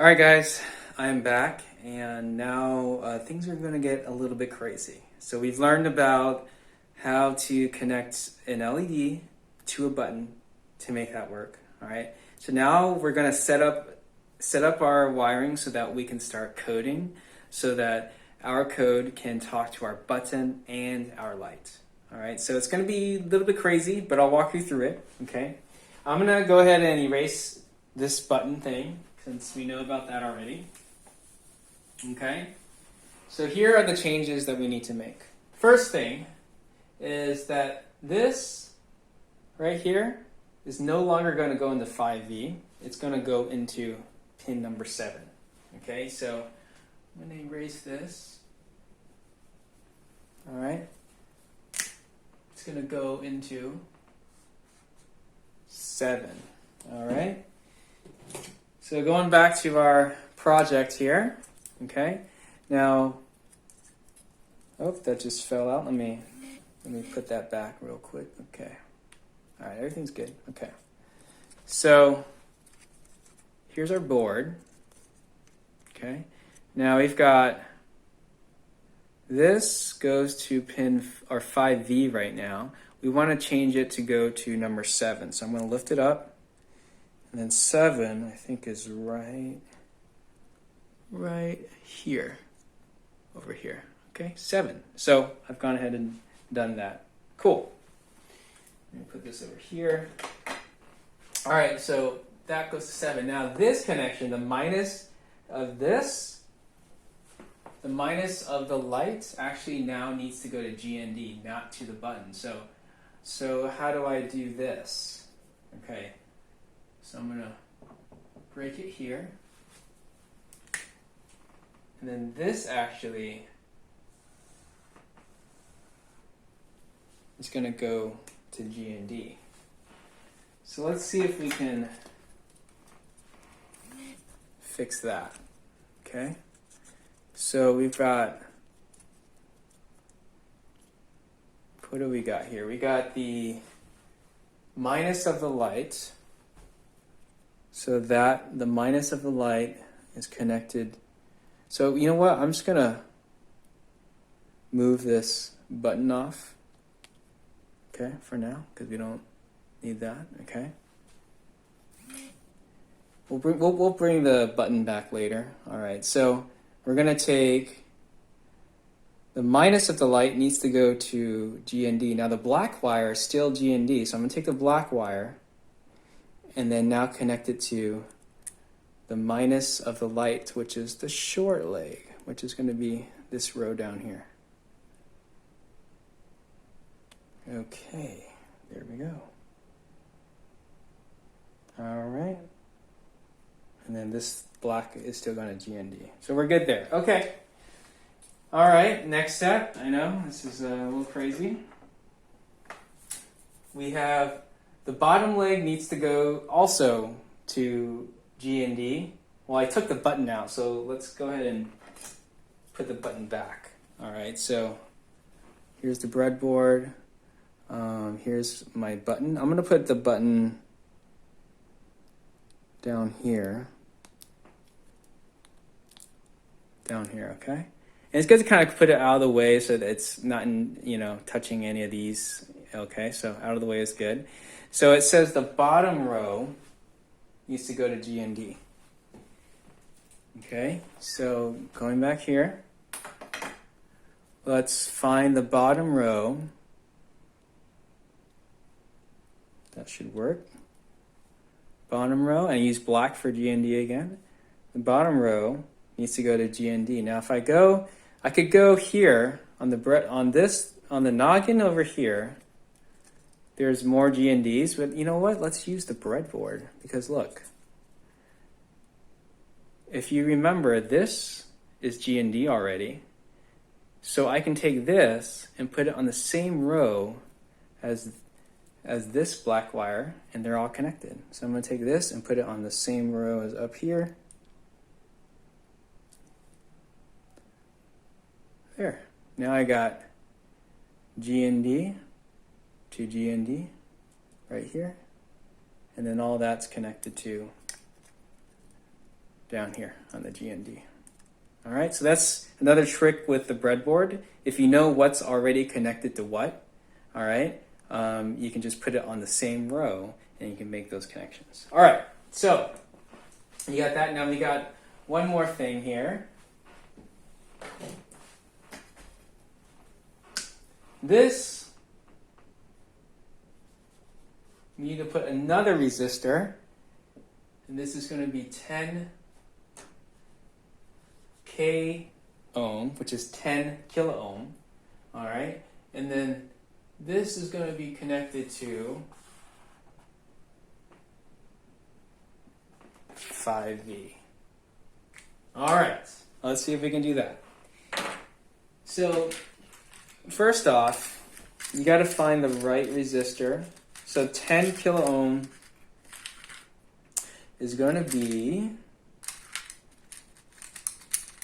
All right, guys, I'm back, and now things are going to get a little bit crazy. So we've learned about how to connect an LED to a button to make that work. All right. So now we're going to set up our wiring so that we can start coding, so that our code can talk to our button and our light. All right. So it's going to be a little bit crazy, but I'll walk you through it. Okay. I'm going to go ahead and erase this button thing, since we know about that already. Okay, so here are the changes that we need to make. First thing is that this right here is no longer going to go into 5V. It's going to go into pin number 7. Okay, so I'm going to erase this. All right, it's going to go into 7. All right. So going back to our project here, okay. Now, oh, that just fell out. Let me put that back real quick. Okay. All right, everything's good. Okay. So here's our board. Okay. Now we've got this goes to pin or 5V right now. We want to change it to go to number 7. So I'm going to lift it up. And then 7, I think, is right here, over here. Okay, 7. So I've gone ahead and done that. Cool. Let me put this over here. All right, so that goes to 7. Now this connection, the minus of this, the minus of the light actually now needs to go to GND, not to the button. So how do I do this? Okay. So I'm going to break it here. And then this actually is going to go to G and D. So let's see if we can fix that. Okay. So we've got, what do we got here? We got the minus of the light. So that the minus of the light is connected. So you know what? I'm just going to move this button off. Okay, for now, because we don't need that. Okay. We'll bring the button back later. All right. So we're going to take the minus of the light needs to go to GND. Now the black wire is still GND. So I'm going to take the black wire and then now connect it to the minus of the light, which is the short leg, which is going to be this row down here. Okay, there we go. All right. And then this black is still going to GND. So we're good there. Okay. All right, next step. I know, this is a little crazy. We have the bottom leg needs to go also to G and D. Well, I took the button out, so let's go ahead and put the button back. All right, so here's the breadboard. Here's my button. I'm going to put the button down here. Down here, okay? And it's good to kind of put it out of the way so that it's not touching any of these. Okay, so out of the way is good. So it says the bottom row needs to go to G and D. Okay, so going back here, let's find the bottom row. That should work. Bottom row, and use black for G and D again. The bottom row needs to go to G and D. Now if I could go here on the noggin over here. There's more G and Ds, but you know what? Let's use the breadboard, because look, if you remember, this is G and D already. So I can take this and put it on the same row as this black wire, and they're all connected. So I'm going to take this and put it on the same row as up here. There. Now I got G and D to G and D right here, and then all that's connected to down here on the GND. All right, so that's another trick with the breadboard. If you know what's already connected to what, all right, you can just put it on the same row and you can make those connections. All right, so you got that. Now we got one more thing here. This, we need to put another resistor, and this is going to be 10 K ohm, which is 10 kilo ohm. All right, and then this is going to be connected to 5V. All right, let's see if we can do that. So first off, you got to find the right resistor. So 10 kilo ohm is going to be,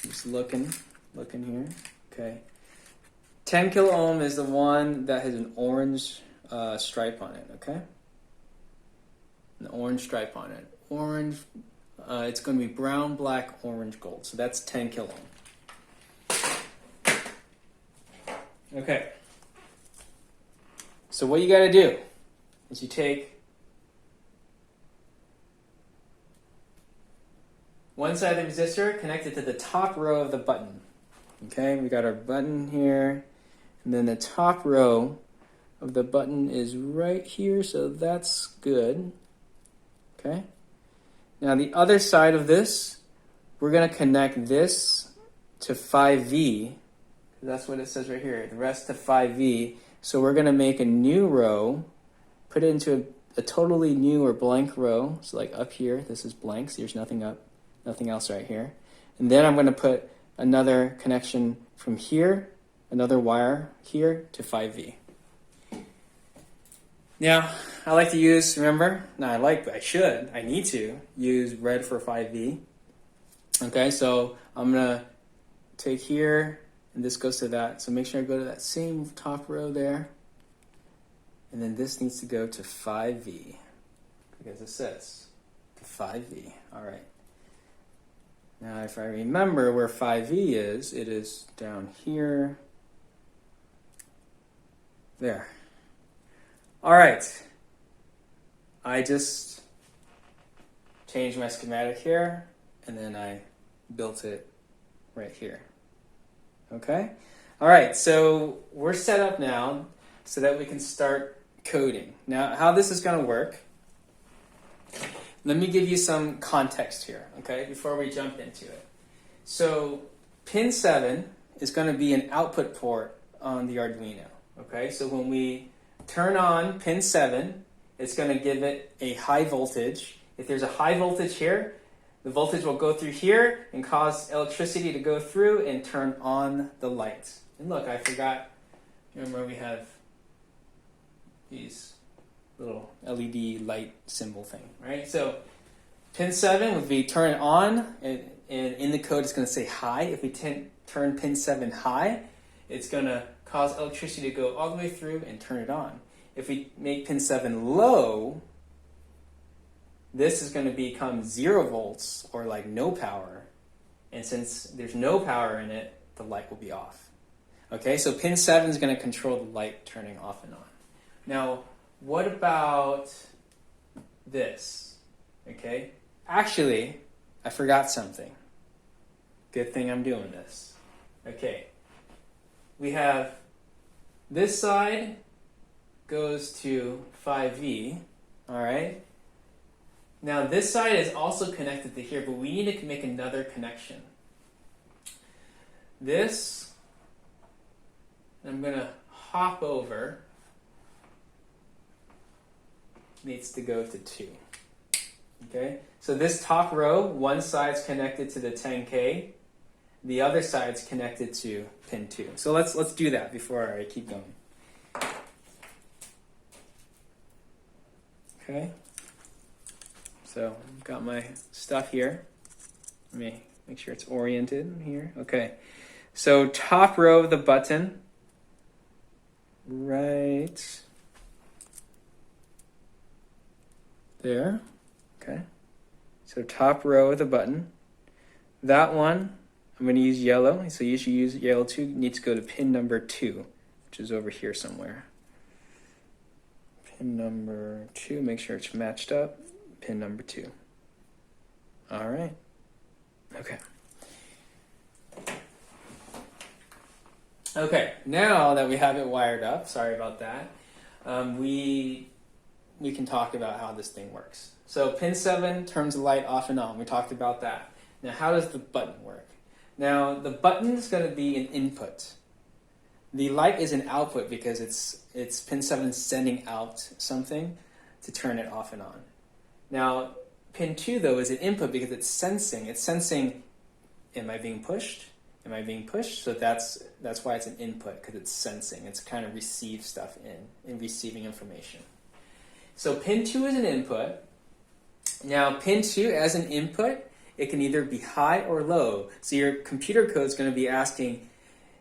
just looking here. Okay, 10 kilo ohm is the one that has an orange stripe on it. Okay, an orange stripe on it. Orange. It's going to be brown, black, orange, gold. So that's 10 kilo ohm. Okay. So what you got to do is you take one side of the resistor, connect it to the top row of the button. Okay, we got our button here, and then the top row of the button is right here, so that's good. Okay. Now the other side of this, we're going to connect this to 5V. That's what it says right here, the rest to 5V. So we're going to make a new row, put it into a totally new or blank row. So like up here, this is blank, so there's nothing else right here. And then I'm going to put another connection from here, another wire here to 5V. Now, I like to use, remember, I need to use red for 5V. Okay, so I'm going to take here, and this goes to that. So make sure I go to that same top row there. And then this needs to go to 5V, because it says to 5V. All right. Now, if I remember where 5V is, it is down here. There. All right. I just changed my schematic here, and then I built it right here. Okay? All right, so we're set up now so that we can start coding. Now, how this is going to work, let me give you some context here, okay, before we jump into it. So pin 7 is going to be an output port on the Arduino, okay? So when we turn on pin 7, it's going to give it a high voltage. If there's a high voltage here, the voltage will go through here and cause electricity to go through and turn on the lights. And look, I forgot, remember we have these little LED light symbol thing, right? So pin 7 would be turn it on, and in the code it's going to say high. If we turn pin 7 high, it's going to cause electricity to go all the way through and turn it on. If we make pin 7 low, this is going to become 0 volts or like no power. And since there's no power in it, the light will be off. Okay, so pin 7 is going to control the light turning off and on. Now, what about this? Okay, actually, I forgot something. Good thing I'm doing this. Okay, we have this side goes to 5V, all right? Now this side is also connected to here, but we need to make another connection. This, I'm going to hop over, needs to go to 2. Okay? So this top row, one side's connected to the 10K, the other side's connected to pin 2. So let's do that before I keep going. Okay? So I've got my stuff here. Let me make sure it's oriented here. Okay. So top row of the button, right there. Okay. So top row of the button. That one, I'm going to use yellow. So you should use yellow too. You need to go to pin number 2, which is over here somewhere. Pin number 2, make sure it's matched up. Pin number 2. All right. Okay. Okay, now that we have it wired up, sorry about that, we can talk about how this thing works. So pin 7 turns the light off and on. We talked about that. Now how does the button work? Now the button is going to be an input. The light is an output because it's pin 7 sending out something to turn it off and on. Now pin 2 though is an input because it's sensing. It's sensing, am I being pushed? Am I being pushed? So that's why it's an input, because it's sensing. It's kind of receive stuff in receiving information. So pin 2 is an input. Now pin 2 as an input, it can either be high or low. So your computer code is going to be asking,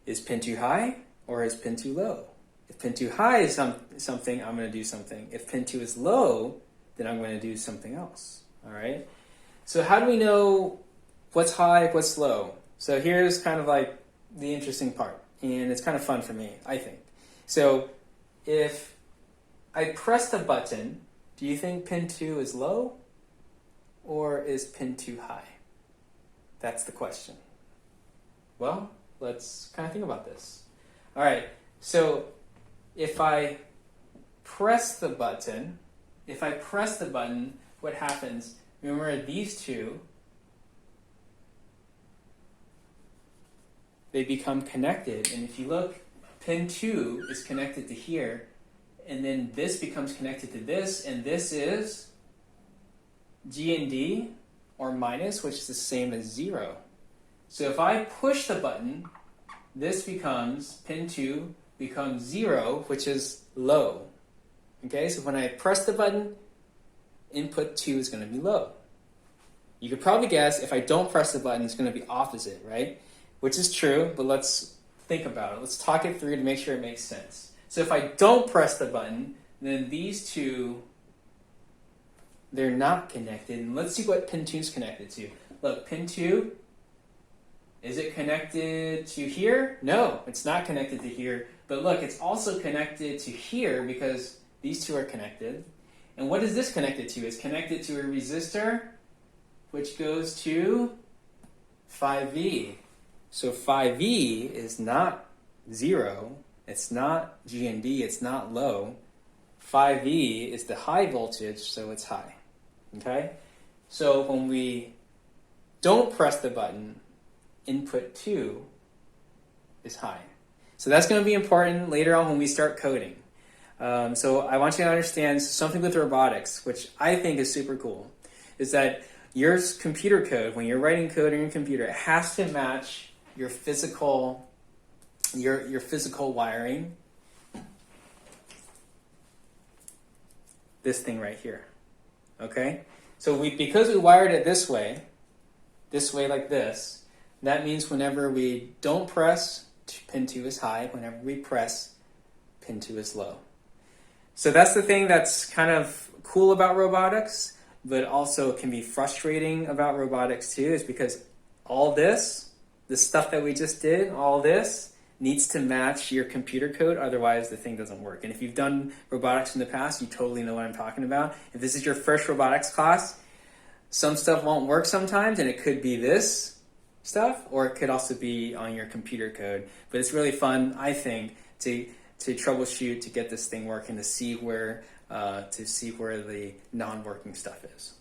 is pin 2 high or is pin 2 low? If pin 2 high is something, I'm going to do something. If pin 2 is low, then I'm going to do something else. All right. So how do we know what's high, what's low? So here's kind of like the interesting part, and it's kind of fun for me, I think. So if I press the button, do you think pin 2 is low or is pin 2 high? That's the question. Well, let's kind of think about this. All right, so if I press the button, what happens? Remember these two, they become connected. And if you look, pin 2 is connected to here, and then this becomes connected to this, and this is G and D, or minus, which is the same as 0. So if I push the button, this becomes, pin 2 becomes 0, which is low. Okay, so when I press the button, input 2 is going to be low. You could probably guess if I don't press the button, it's going to be opposite, right? Which is true, but let's think about it. Let's talk it through to make sure it makes sense. So if I don't press the button, then these two, they're not connected. And let's see what pin 2 is connected to. Look, pin 2, is it connected to here? No, it's not connected to here. But look, it's also connected to here because these two are connected. And what is this connected to? It's connected to a resistor, which goes to 5V. So 5V is not 0, it's not G and D, it's not low. 5V is the high voltage, so it's high. Okay? So when we don't press the button, input 2 is high. So that's going to be important later on when we start coding. So I want you to understand something with robotics, which I think is super cool, is that your computer code, when you're writing code in your computer, it has to match your physical wiring. This thing right here. Okay? So because we wired it this way like this, that means whenever we don't press, pin 2 is high. Whenever we press, pin 2 is low. So that's the thing that's kind of cool about robotics, but also can be frustrating about robotics too, is because all this, the stuff that we just did, all this needs to match your computer code, otherwise the thing doesn't work. And if you've done robotics in the past, you totally know what I'm talking about. If this is your first robotics class, some stuff won't work sometimes, and it could be this stuff, or it could also be on your computer code. But it's really fun, I think, to troubleshoot, to get this thing working, to see where the non-working stuff is.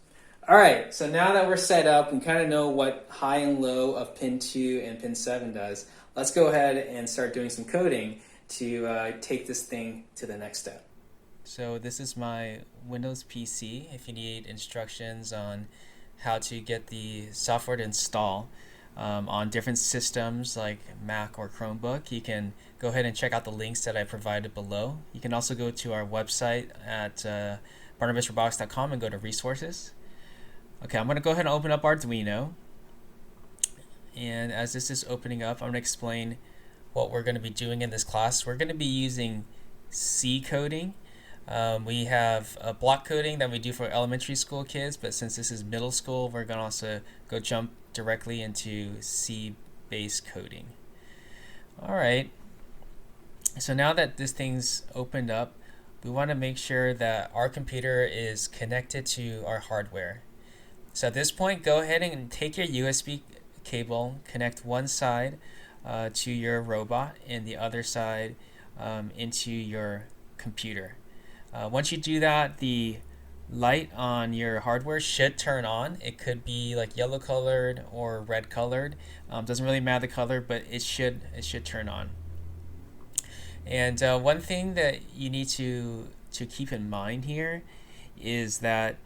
All right, so now that we're set up, we kind of know what high and low of pin 2 and pin 7 does. Let's go ahead and start doing some coding to take this thing to the next step. So this is my Windows PC. If you need instructions on how to get the software to install on different systems like Mac or Chromebook, you can go ahead and check out the links that I provided below. You can also go to our website at barnabasrobotics.com and go to resources. Okay, I'm going to go ahead and open up Arduino. And as this is opening up, I'm going to explain what we're going to be doing in this class. We're going to be using C coding. We have a block coding that we do for elementary school kids, but since this is middle school, we're going to also go jump directly into C base coding. All right. So now that this thing's opened up, we want to make sure that our computer is connected to our hardware. So at this point, go ahead and take your USB cable, connect one side to your robot and the other side into your computer. Once you do that, the light on your hardware should turn on. It could be like yellow colored or red colored. Doesn't really matter the color, but it should turn on. And one thing that you need to keep in mind here is that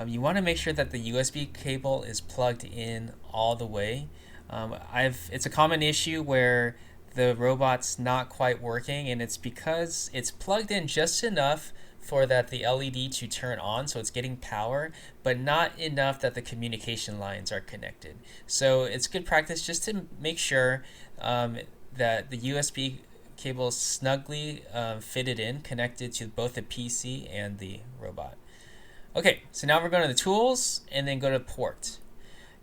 you want to make sure that the USB cable is plugged in all the way. It's a common issue where the robot's not quite working, and it's because it's plugged in just enough for that the LED to turn on, so it's getting power, but not enough that the communication lines are connected. So it's good practice just to make sure that the USB cable is snugly fitted in, connected to both the PC and the robot. Okay, so now we're going to the tools and then go to port.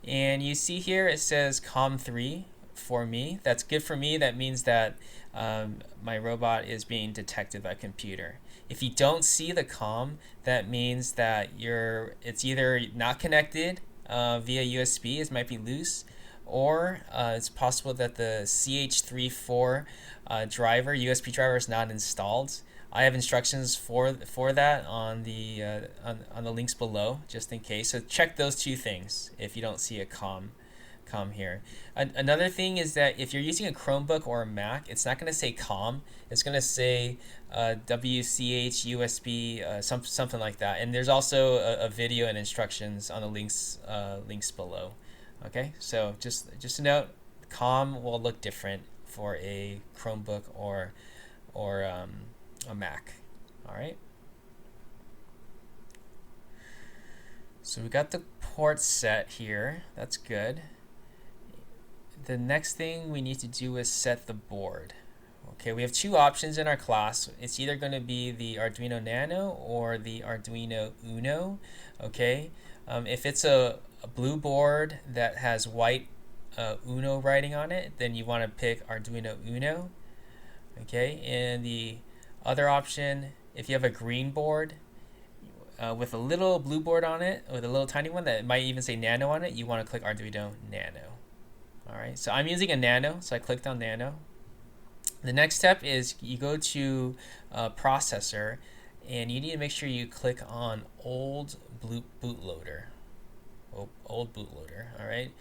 And you see here it says COM3 for me. That's good for me. That means that my robot is being detected by computer. If you don't see the COM, that means that it's either not connected via USB, it might be loose, or it's possible that the CH34 USB driver is not installed. I have instructions for that on the links below, just in case. So check those two things if you don't see a COM here. Another thing is that if you're using a Chromebook or a Mac, it's not going to say COM. It's going to say WCH USB, something like that. And there's also a video and instructions on the links below. Okay, so just a note, COM will look different for a Chromebook or a Mac. All right. So we got the port set here. That's good. The next thing we need to do is set the board. Okay, we have two options in our class. It's either going to be the Arduino Nano or the Arduino Uno. Okay, if it's a blue board that has white Uno writing on it, then you want to pick Arduino Uno. Okay, and the other option, if you have a green board with a little blue board on it, with a little tiny one that might even say Nano on it, you want to click Arduino Nano. All right, so I'm using a Nano, so I clicked on Nano. The next step is you go to processor, and you need to make sure you click on old bootloader. Old bootloader. All right.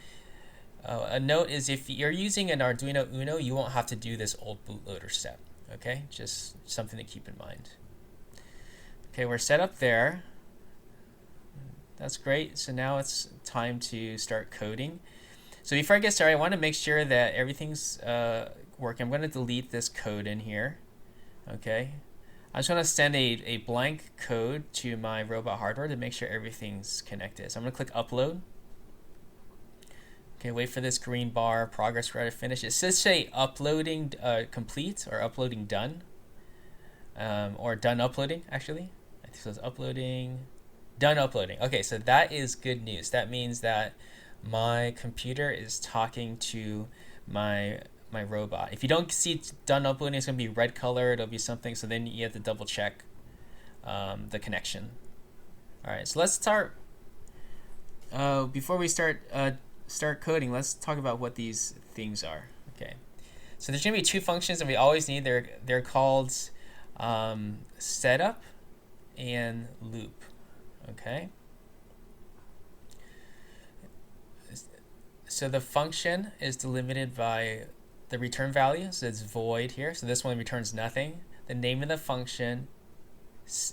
A note is if you're using an Arduino Uno, you won't have to do this old bootloader step. Okay, just something to keep in mind. Okay, we're set up there. That's great. So now it's time to start coding. So before I get started, I want to make sure that everything's working. I'm going to delete this code in here. Okay, I just want to send a blank code to my robot hardware to make sure everything's connected. So I'm going to click upload. Okay, wait for this green bar, progress ready to finish. It says say uploading complete or uploading done, or done uploading actually. I think it says uploading, done uploading. Okay, so that is good news. That means that my computer is talking to my robot. If you don't see it's done uploading, it's going to be red color. It'll be something. So then you have to double check the connection. All right, so let's start. Before we start coding, let's talk about what these things are. Okay, so there's going to be two functions that we always need. They're called setup and loop. Okay. So the function is delimited by the return value, so it's void here. So this one returns nothing. The name of the function,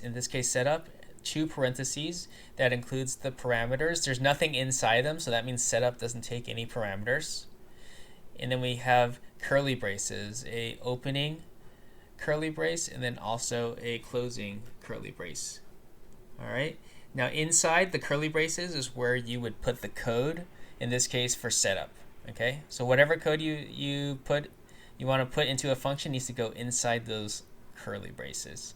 in this case setup, two parentheses, that includes the parameters. There's nothing inside them, so that means setup doesn't take any parameters. And then we have curly braces, a opening curly brace and then also a closing curly brace. All right. Now inside the curly braces is where you would put the code, in this case for setup. Okay, so whatever code you want to put into a function needs to go inside those curly braces.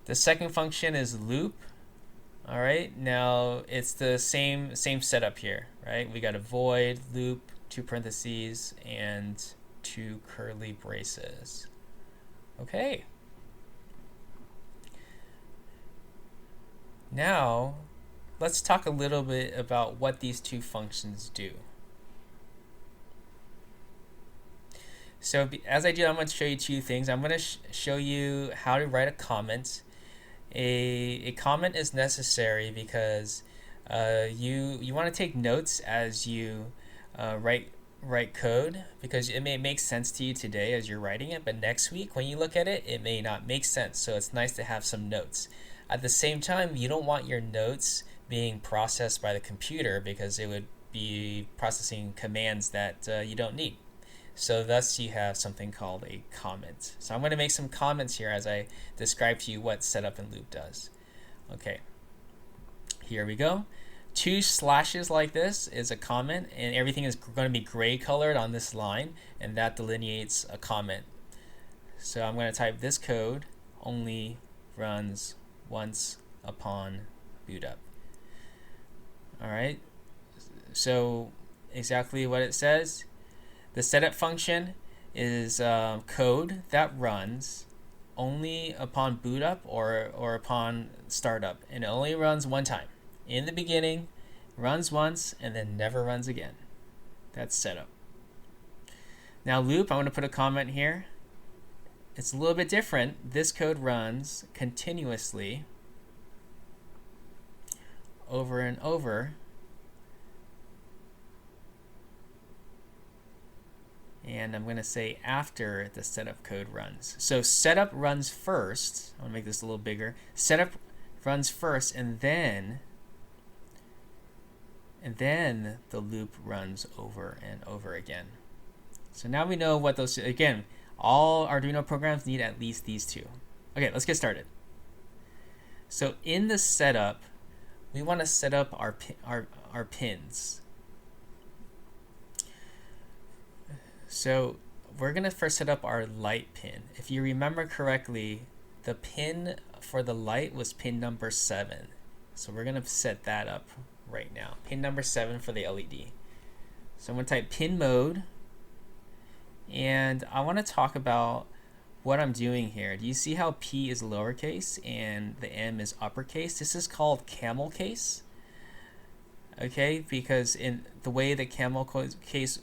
The second function is loop. All right, now it's the same setup here, right? We got a void, loop, two parentheses, and two curly braces. Okay. Now, let's talk a little bit about what these two functions do. So as I do, I'm going to show you two things. I'm going to show you how to write a comment. A comment is necessary because you want to take notes as you write code, because it may make sense to you today as you're writing it, but next week when you look at it, it may not make sense. So it's nice to have some notes. At the same time, you don't want your notes being processed by the computer, because it would be processing commands that you don't need. So thus you have something called a comment. So I'm going to make some comments here as I describe to you what setup and loop does. Okay, here we go. Two slashes like this is a comment, and everything is going to be gray colored on this line, and that delineates a comment. So I'm going to type this code only runs once upon boot up. All right, so exactly what it says. The setup function is code that runs only upon boot up or upon startup, and it only runs one time. In the beginning, runs once, and then never runs again. That's setup. Now loop, I'm going to put a comment here. It's a little bit different. This code runs continuously over and over. And I'm going to say after the setup code runs. So setup runs first. I'm going to make this a little bigger. Setup runs first, and then the loop runs over and over again. So now we know what those, again, all Arduino programs need at least these two. Okay, let's get started. So in the setup, we want to set up our pins. So we're going to first set up our light pin. If you remember correctly, the pin for the light was pin number 7. So we're going to set that up right now. Pin number 7 for the LED. So I'm going to type pin mode. And I want to talk about what I'm doing here. Do you see how P is lowercase and the M is uppercase? This is called camel case. Okay, because in the way the camel case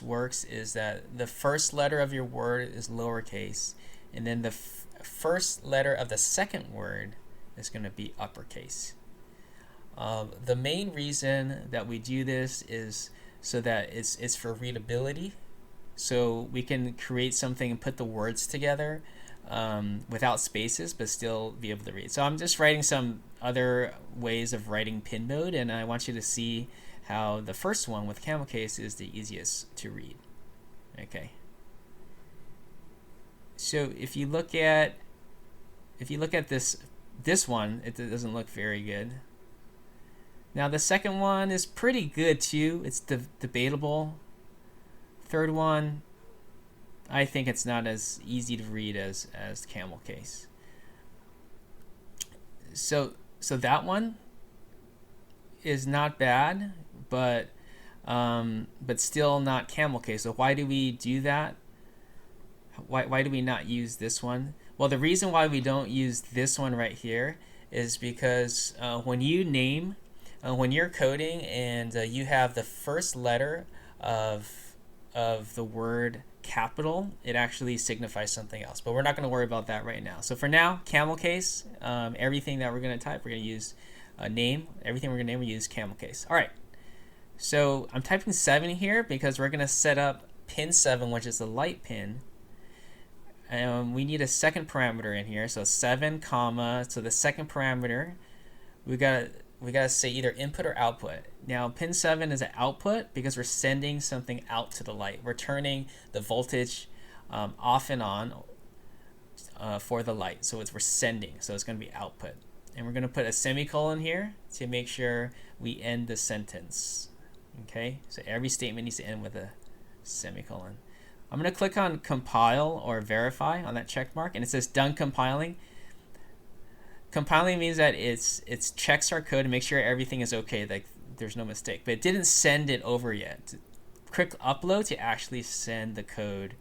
works is that the first letter of your word is lowercase, and then the first letter of the second word is going to be uppercase. The main reason that we do this is so that it's for readability, so we can create something and put the words together without spaces but still be able to read. So I'm just writing some other ways of writing pin mode, and I want you to see how the first one with camel case is the easiest to read. Okay. So if you look at this one, it doesn't look very good. Now the second one is pretty good too. It's debatable. Third one, I think it's not as easy to read as camel case. So that one is not bad, but still not camel case. So why do we do that? Why do we not use this one? Well, the reason why we don't use this one right here is because when you name, when you're coding and you have the first letter of the word capital, it actually signifies something else. But we're not going to worry about that right now. So for now, camel case, everything that we're going to type, we're going to use name. Everything we're going to name, we use camel case. All right. So I'm typing 7 here because we're going to set up pin 7, which is the light pin. We need a second parameter in here. So 7 comma. So the second parameter, we got to say either input or output. Now pin 7 is an output because we're sending something out to the light. We're turning the voltage off and on for the light. So we're sending. So it's going to be output. And we're going to put a semicolon here to make sure we end the sentence. Okay, so every statement needs to end with a semicolon. I'm going to click on compile or verify on that check mark, and it says done compiling. Compiling means that it's checks our code and makes sure everything is okay, like there's no mistake. But it didn't send it over yet. Click upload to actually send the code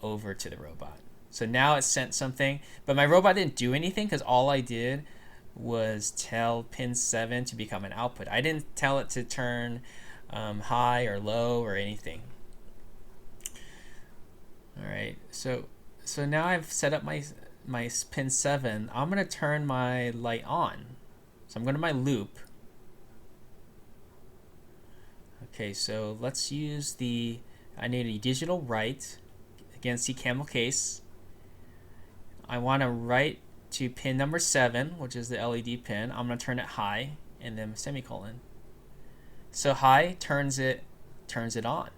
over to the robot. So now it sent something, but my robot didn't do anything because all I did was tell pin 7 to become an output. I didn't tell it to turn high or low or anything. All right, so now I've set up my pin 7. I'm going to turn my light on. So I'm going to my loop. Okay, so let's use I need a digital write. Again, see camel case. I want to write to pin number 7, which is the LED pin. I'm going to turn it high and then semicolon. So high turns it on.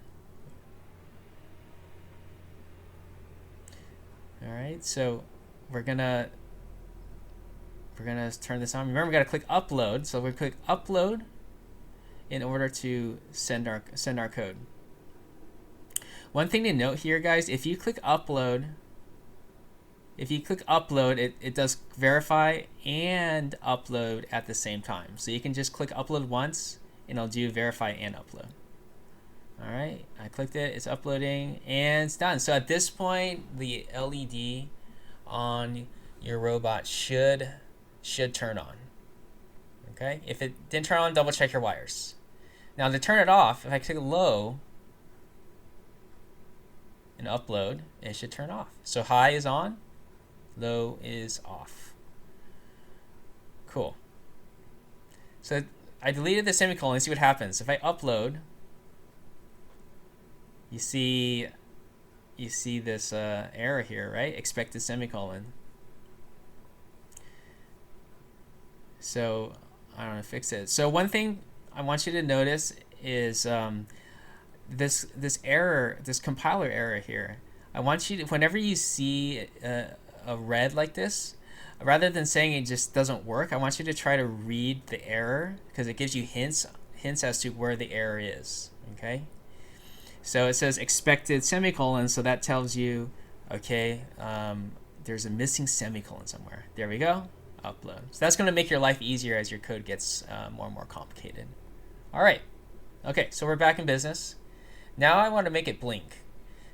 All right, so we're gonna turn this on. Remember, we gotta click upload. So we click upload in order to send our code. One thing to note here, guys, if you click upload, it does verify and upload at the same time. So you can just click upload once and it'll do verify and upload. All right, I clicked it, it's uploading, and it's done. So at this point, the LED on your robot should turn on. Okay, if it didn't turn on, double check your wires. Now to turn it off, if I click low and upload, it should turn off. So high is on, low is off. Cool. So I deleted the semicolon. See what happens. If I upload, you see this error here, right? Expected semicolon. So I don't know, fix it. So one thing I want you to notice is this error, this compiler error here. I want you to, whenever you see a red like this, rather than saying it just doesn't work, I want you to try to read the error because it gives you hints as to where the error is. Okay. So it says expected semicolon, so that tells you, okay, there's a missing semicolon somewhere. There we go, upload. So that's going to make your life easier as your code gets more and more complicated. All right, okay, so we're back in business. Now I want to make it blink.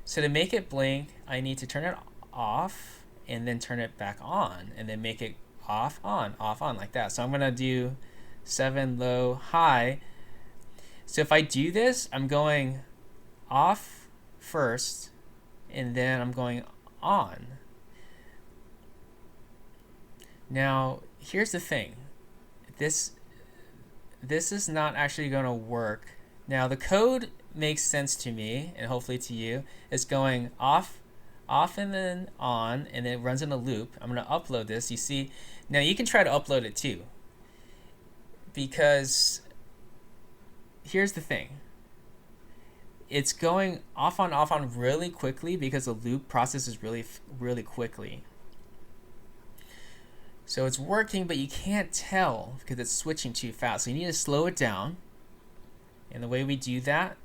So to make it blink, I need to turn it off and then turn it back on and then make it off, on, like that. So I'm going to do 7, low, high. So if I do this, I'm going off first and then I'm going on. Now here's the thing, this is not actually going to work. Now the code makes sense to me and hopefully to you. It's going off and then on, and then it runs in a loop. I'm going to upload this. You see, now you can try to upload it too, because here's the thing. It's going off on really quickly because the loop processes really quickly. So it's working, but you can't tell because it's switching too fast. So you need to slow it down. And the way we do that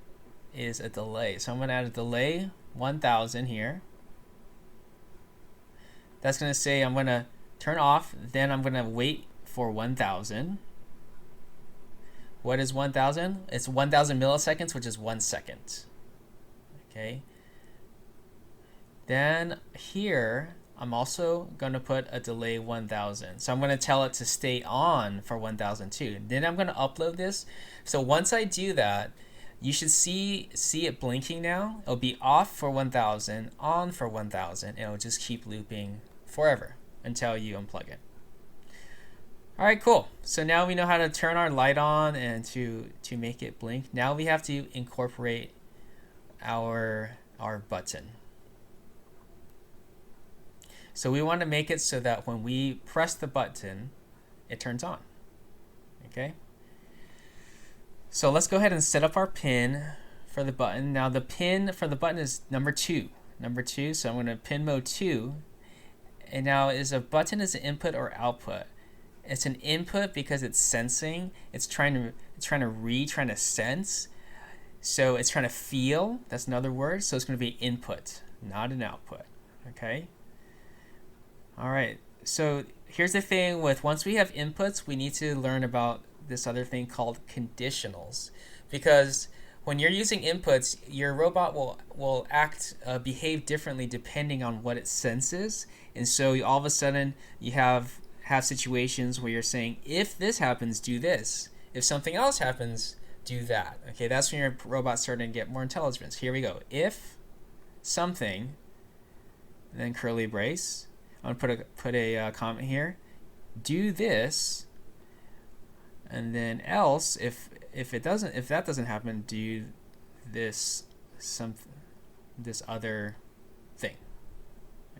is a delay. So I'm going to add a delay 1000 here. That's going to say I'm going to turn off, then I'm going to wait for 1000. What is 1000? It's 1000 milliseconds, which is 1 second. Okay. Then here, I'm also going to put a delay 1000. So I'm going to tell it to stay on for 1000 too. Then I'm going to upload this. So once I do that, you should see it blinking now. It'll be off for 1000, on for 1000, and it'll just keep looping forever until you unplug it. All right, cool. So now we know how to turn our light on and to make it blink. Now we have to incorporate our button. So we want to make it so that when we press the button, it turns on. Okay. So let's go ahead and set up our pin for the button. Now the pin for the button is number 2. So I'm going to pin mode 2. And now is a button is an input or output? It's an input because it's sensing. It's trying to read, trying to sense. So it's trying to feel. That's another word. So it's going to be input, not an output. Okay. All right. So here's the thing with once we have inputs, we need to learn about this other thing called conditionals, because when you're using inputs, your robot will behave differently depending on what it senses, and so all of a sudden you have situations where you're saying, if this happens, do this. If something else happens, do that. Okay, that's when your robot's starting to get more intelligence. Here we go. If something, and then curly brace. I'm gonna put a comment here. Do this, and then else, if that doesn't happen, do this this other thing.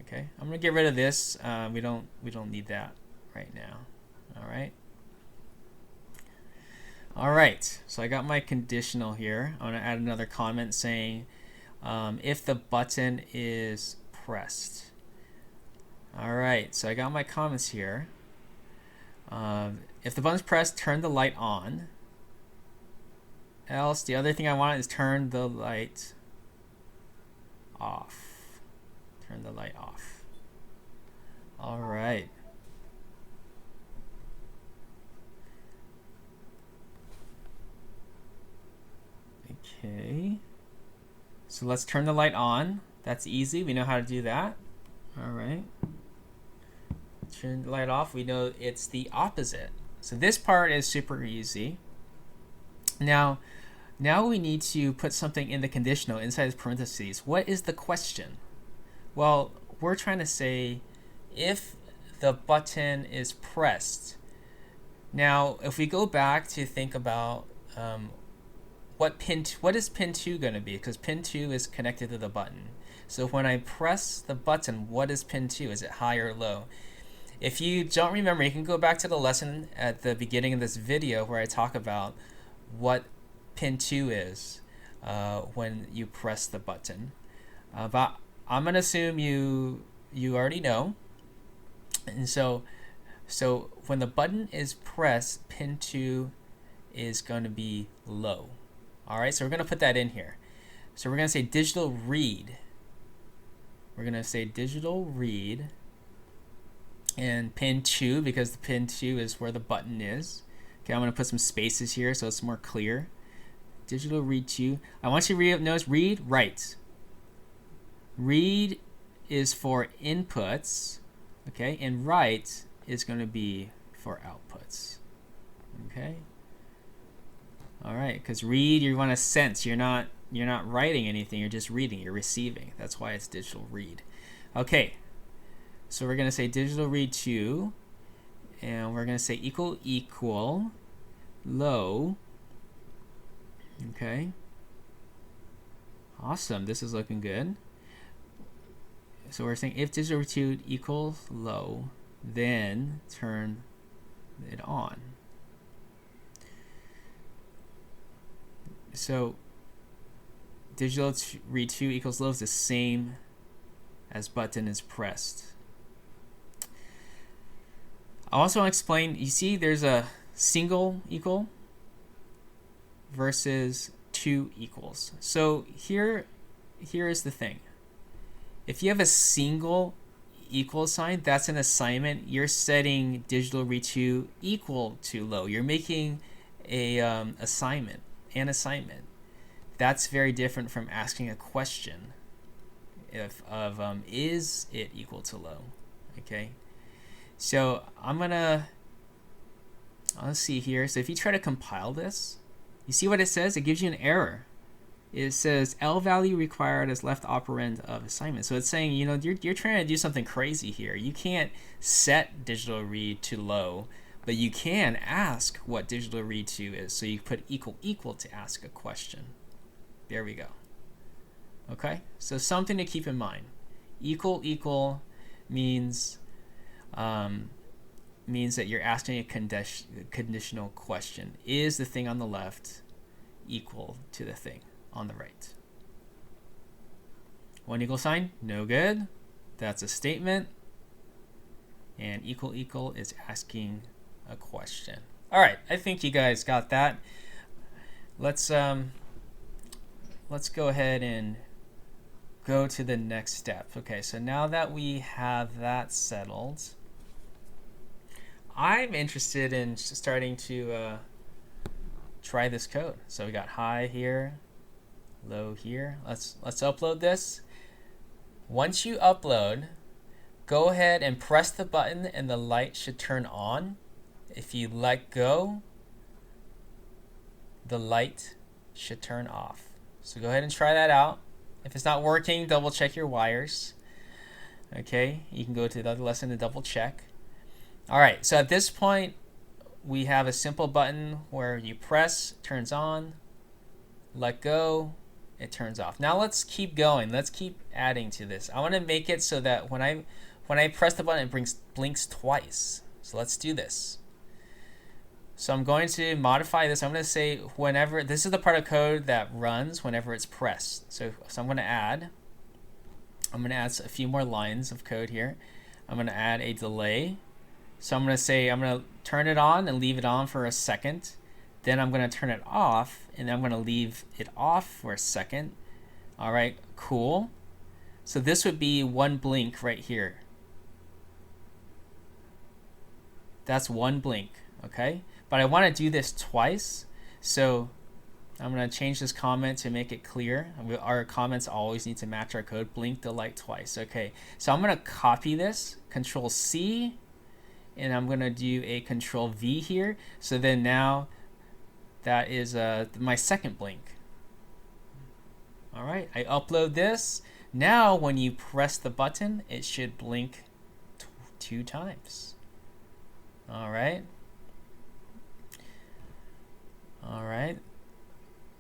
Okay, I'm gonna get rid of this. We don't need that right now. All right. So I got my conditional here. I'm gonna add another comment saying if the button is pressed. All right. So I got my comments here. If the button's pressed, turn the light on. Else, the other thing I want is turn the light off. Turn the light off. All right. Okay. So let's turn the light on. That's easy. We know how to do that. All right. Turn the light off. We know it's the opposite. So this part is super easy. Now we need to put something in the conditional inside the parentheses. What is the question? Well, we're trying to say if the button is pressed. Now, if we go back to think about what is pin 2 going to be? Because pin 2 is connected to the button. So when I press the button, what is pin 2? Is it high or low? If you don't remember, you can go back to the lesson at the beginning of this video where I talk about what pin 2 is when you press the button. But I'm going to assume you already know. And so when the button is pressed, pin 2 is going to be low. All right, so we're going to put that in here. So we're going to say digital read. We're going to say digital read and pin 2 because the pin 2 is where the button is. Okay, I'm going to put some spaces here so it's more clear. Digital read 2. I want you to notice read, write. Read is for inputs, okay, and write is going to be for outputs. Okay. All right, because read, you want to sense. You're not writing anything. You're just reading. You're receiving. That's why it's digital read. Okay, so we're going to say digital read 2, and we're going to say equal low. Okay. Awesome. This is looking good. So we're saying if digital read 2 equals low, then turn it on. So digital read 2 equals low is the same as button is pressed. I also want to explain, you see there's a single equal versus 2 equals. So here is the thing. If you have a single equal sign, that's an assignment. You're setting digital read 2 equal to low. You're making a assignment. That's very different from asking a question of is it equal to low. Okay, so let's see here. So if you try to compile this, you see what it says? It gives you an error. It says L value required as left operand of assignment. So it's saying, you're trying to do something crazy here. You can't set digital read to low, but you can ask what digital read 2 is. So you put equal to ask a question. There we go. Okay, so something to keep in mind. Equal means that you're asking a conditional question. Is the thing on the left equal to the thing on the right? One equal sign, no good. That's a statement. And equal is asking a question. All right, I think you guys got that. Let's go ahead and go to the next step. Okay, so now that we have that settled, I'm interested in starting to try this code. So we got high here, low here. Let's upload this. Once you upload, go ahead and press the button and the light should turn on. If you let go, the light should turn off. So go ahead and try that out. If it's not working, double check your wires. Okay, you can go to the other lesson to double check. All right, so at this point, we have a simple button where you press, turns on, let go, it turns off. Now let's keep going. Let's keep adding to this. I want to make it so that when I press the button, it blinks twice. So let's do this. So I'm going to modify this. I'm going to say whenever, this is the part of code that runs whenever it's pressed. So I'm going to add a few more lines of code here. I'm going to add a delay. So I'm going to say I'm going to turn it on and leave it on for a second. Then I'm going to turn it off and I'm going to leave it off for a second. All right, cool. So this would be one blink right here. That's one blink, okay? But I want to do this twice. So I'm going to change this comment to make it clear. Our comments always need to match our code. Blink the light twice. Okay, so I'm going to copy this, Control C, and I'm going to do a Control V here. So then now that is my second blink. All right, I upload this. Now when you press the button, it should blink 2 times. All right. All right.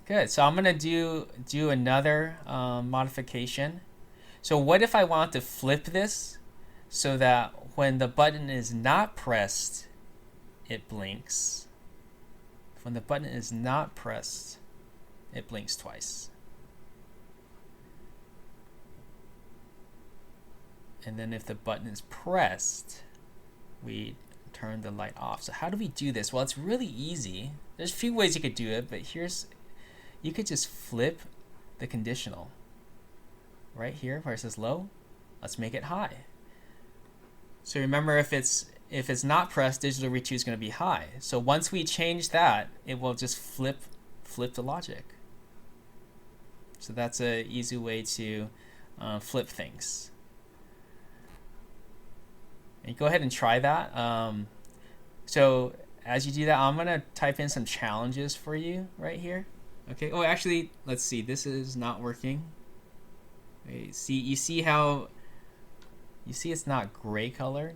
Good. So I'm going to do another modification. So what if I want to flip this so that when the button is not pressed, it blinks. When the button is not pressed, it blinks twice. And then if the button is pressed, we turn the light off. So how do we do this? Well, it's really easy. There's a few ways you could do it, but you could just flip the conditional. Right here where it says low, let's make it high. So remember, if it's not pressed, digital read 2 is going to be high. So once we change that, it will just flip the logic. So that's an easy way to flip things. And go ahead and try that. So as you do that, I'm going to type in some challenges for you right here. Okay. Oh, actually, let's see. This is not working. Okay, you see it's not gray colored?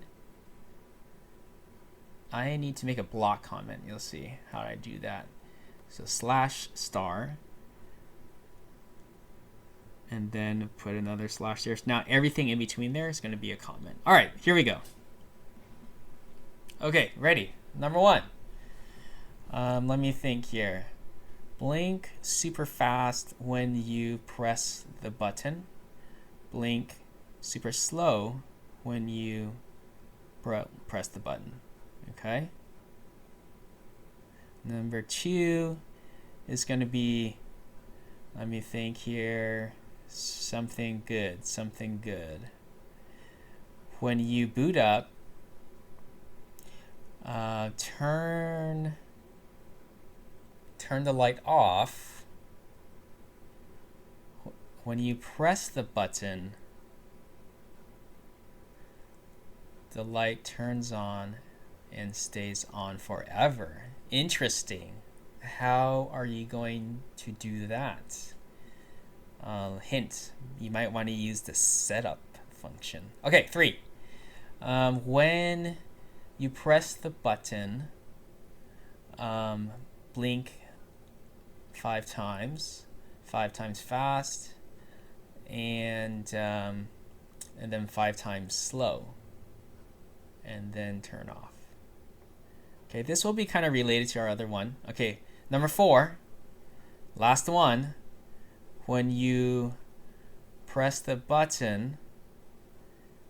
I need to make a block comment. You'll see how I do that. So /* and then put another slash there. Now everything in between there is going to be a comment. All right, here we go. Okay, ready. Number 1. Let me think here. Blink super fast when you press the button. Blink super slow when you press the button. Okay. Number 2 is going to be, let me think here, something good. When you boot up, turn the light off. When you press the button, the light turns on and stays on forever. Interesting. How are you going to do that? Hint, you might want to use the setup function. Okay, 3. When you press the button, blink 5 times, 5 times fast, and then 5 times slow, and then turn off. Okay, this will be kind of related to our other one. Okay, number 4, last one. When you press the button,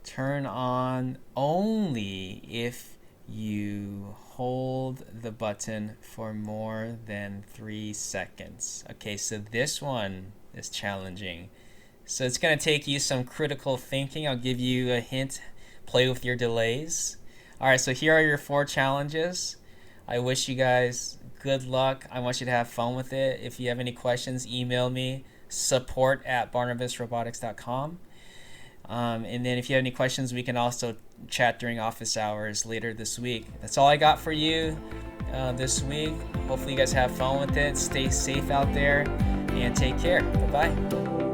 turn on only if you hold the button for more than 3 seconds. Okay, so this one is challenging. So it's going to take you some critical thinking. I'll give you a hint. Play with your delays. All right, so here are your 4 challenges. I wish you guys good luck. I want you to have fun with it. If you have any questions, email me, support@barnabasrobotics.com. And then if you have any questions, we can also chat during office hours later this week. That's all I got for you this week. Hopefully you guys have fun with it. Stay safe out there and take care. Bye-bye.